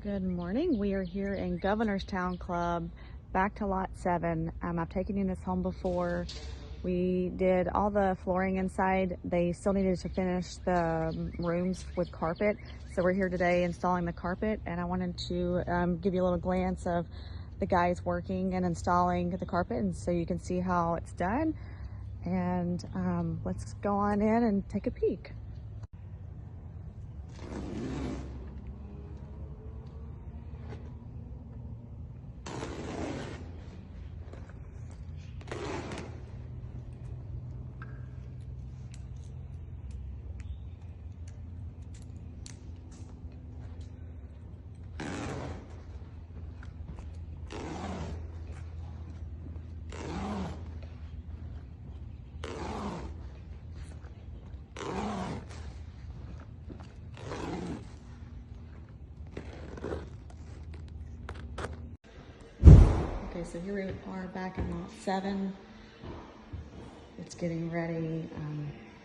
Good morning. We are here in Governorstown Club, back to lot 7. I've taken you in this home before. We did all the flooring inside. They still needed to finish the rooms with carpet. So we're here today installing the carpet, and I wanted to give you a little glance of the guys working and installing the carpet, and so you can see how it's done. And let's go on in and take a peek. Okay, so here we are back in lot 7. It's getting ready.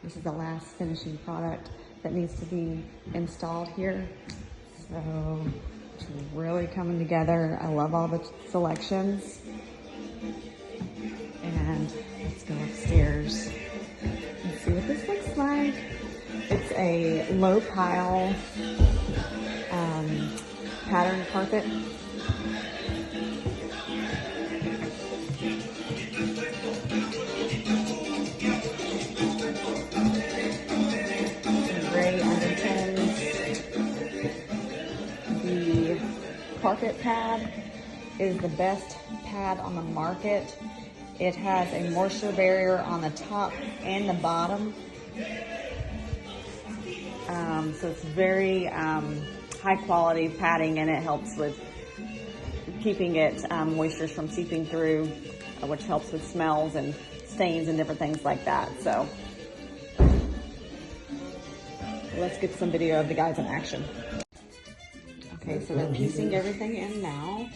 This is the last finishing product that needs to be installed here. So it's really coming together. I love all the selections. And let's go upstairs and see what this looks like. It's a low pile pattern carpet. The carpet pad is the best pad on the market. It has a moisture barrier on the top and the bottom. So it's very high quality padding, and it helps with keeping it moisture from seeping through, which helps with smells and stains and different things like that. So let's get some video of the guys in action. Okay, so they're piecing everything in now.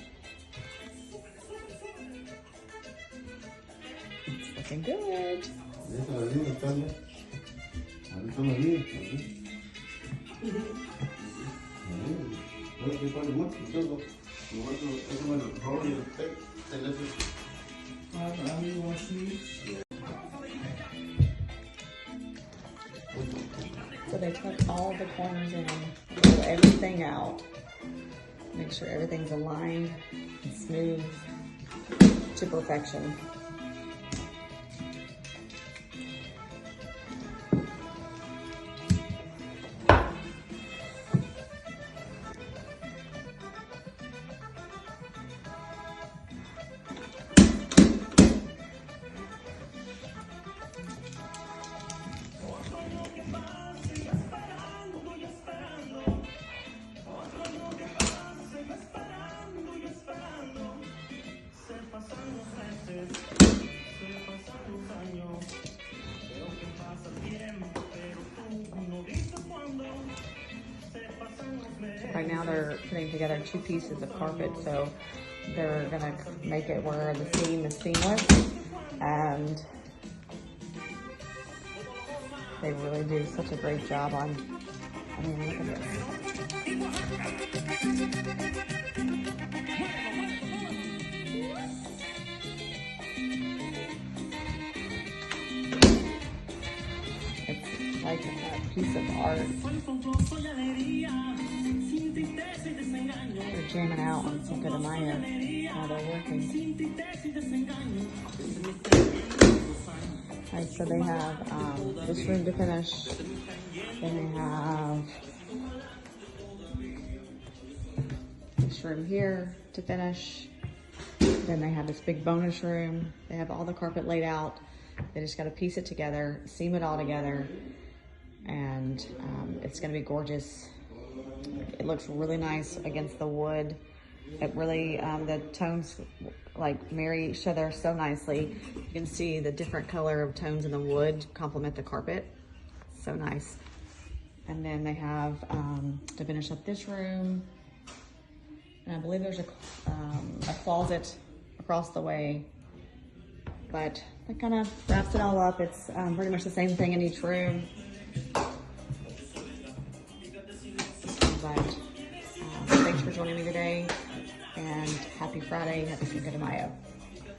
It's looking good. So they took all the corners in, pull everything out, make sure everything's aligned and smooth to perfection. Right now they're putting together 2 pieces of carpet, so they're gonna make it where the seam is seamless, and they really do such a great job on, I mean, look at this. It's like a piece of art. They're jamming out on Cinco de Mayo while they're working. Alright, so they have this room to finish. Then they have this room here to finish. Then they have this big bonus room. They have all the carpet laid out. They just got to piece it together, seam it all together, and it's going to be gorgeous. It looks really nice against the wood. It really, the tones like marry each other so nicely. You can see the different color of tones in the wood complement the carpet. So nice. And then they have, to finish up this room, and I believe there's a closet across the way, but that kind of wraps it all up. It's pretty much the same thing in each room. But for joining me today. And happy Friday, happy Cinco de Mayo.